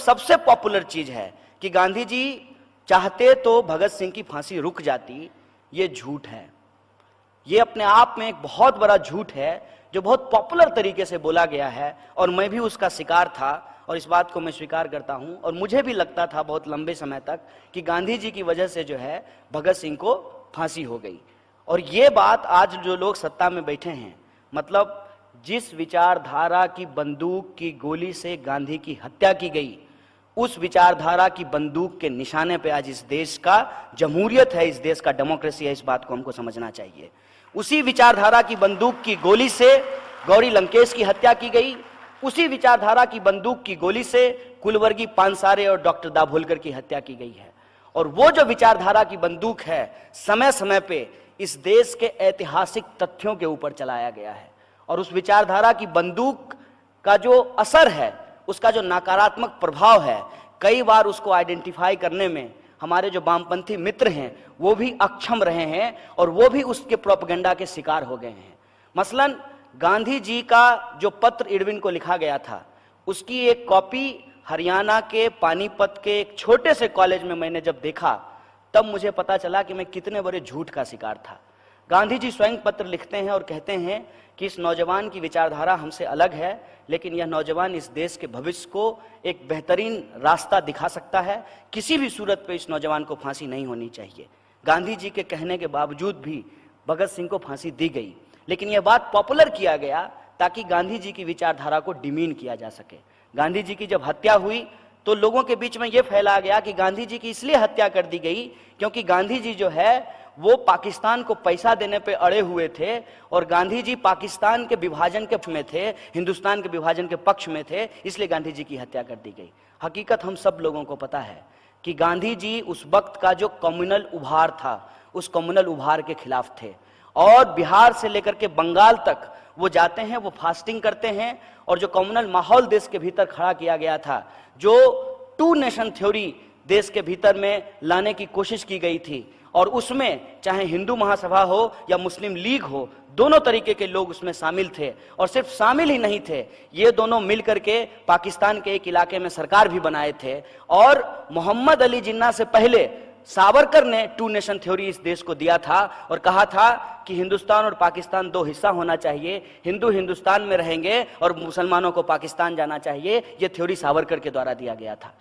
सबसे पॉपुलर चीज है कि गांधी जी चाहते तो भगत सिंह की फांसी रुक जाती, ये झूठ है। ये अपने आप में एक बहुत बड़ा झूठ है जो बहुत पॉपुलर तरीके से बोला गया है, और मैं भी उसका शिकार था और इस बात को मैं स्वीकार करता हूं। और मुझे भी लगता था बहुत लंबे समय तक कि गांधी जी की वजह से जो है भगत सिंह को फांसी हो गई। और ये बात आज जो लोग सत्ता में बैठे हैं, मतलब जिस विचारधारा की बंदूक की गोली से गांधी की हत्या की गई, उस विचारधारा की बंदूक के निशाने पे आज इस देश का जमहूरियत है, इस देश का डेमोक्रेसी है, इस बात को हमको समझना चाहिए। उसी विचारधारा की बंदूक की गोली से गौरी लंकेश की हत्या की गई, उसी विचारधारा की बंदूक की गोली से कुलवर्गी पानसारे और डॉक्टर दाभोलकर की हत्या की गई है। और वो जो विचारधारा की बंदूक है, समय समय पे इस देश के ऐतिहासिक तथ्यों के ऊपर चलाया गया है, और उस विचारधारा की बंदूक का जो असर है, उसका जो नकारात्मक प्रभाव है, कई बार उसको आइडेंटिफाई करने में हमारे जो वामपंथी मित्र हैं वो भी अक्षम रहे हैं, और वो भी उसके प्रोपेगेंडा के शिकार हो गए हैं। मसलन गांधी जी का जो पत्र इरविन को लिखा गया था, उसकी एक कॉपी हरियाणा के पानीपत के एक छोटे से कॉलेज में मैंने जब देखा, तब मुझे पता चला कि मैं कितने बड़े झूठ का शिकार था। गांधी जी स्वयं पत्र लिखते हैं और कहते हैं कि इस नौजवान की विचारधारा हमसे अलग है, लेकिन यह नौजवान इस देश के भविष्य को एक बेहतरीन रास्ता दिखा सकता है, किसी भी सूरत पे इस नौजवान को फांसी नहीं होनी चाहिए। गांधी जी के कहने के बावजूद भी भगत सिंह को फांसी दी गई, लेकिन यह बात पॉपुलर किया गया ताकि गांधी जी की विचारधारा को डिमीन किया जा सके। गांधी जी की जब हत्या हुई तो लोगों के बीच में यह फैला गया कि गांधी जी की इसलिए हत्या कर दी गई क्योंकि गांधी जी जो है वो पाकिस्तान को पैसा देने पे अड़े हुए थे, और गांधी जी पाकिस्तान के विभाजन के पक्ष में थे, हिंदुस्तान के विभाजन के पक्ष में थे, इसलिए गांधी जी की हत्या कर दी गई। हकीकत हम सब लोगों को पता है कि गांधी जी उस वक्त का जो कम्युनल उभार था, उस कम्युनल उभार के खिलाफ थे, और बिहार से लेकर के बंगाल तक वो जाते हैं, वो फास्टिंग करते हैं, और जो कम्युनल माहौल देश के भीतर खड़ा किया गया था, जो टू नेशन थ्योरी देश के भीतर में लाने की कोशिश की गई थी, और उसमें चाहे हिंदू महासभा हो या मुस्लिम लीग हो, दोनों तरीके के लोग उसमें शामिल थे। और सिर्फ शामिल ही नहीं थे, ये दोनों मिलकर के पाकिस्तान के एक इलाके में सरकार भी बनाए थे। और मोहम्मद अली जिन्ना से पहले सावरकर ने टू नेशन थ्योरी इस देश को दिया था और कहा था कि हिंदुस्तान और पाकिस्तान दो हिस्सा होना चाहिए, हिंदू हिंदुस्तान में रहेंगे और मुसलमानों को पाकिस्तान जाना चाहिए। यह थ्योरी सावरकर के द्वारा दिया गया था।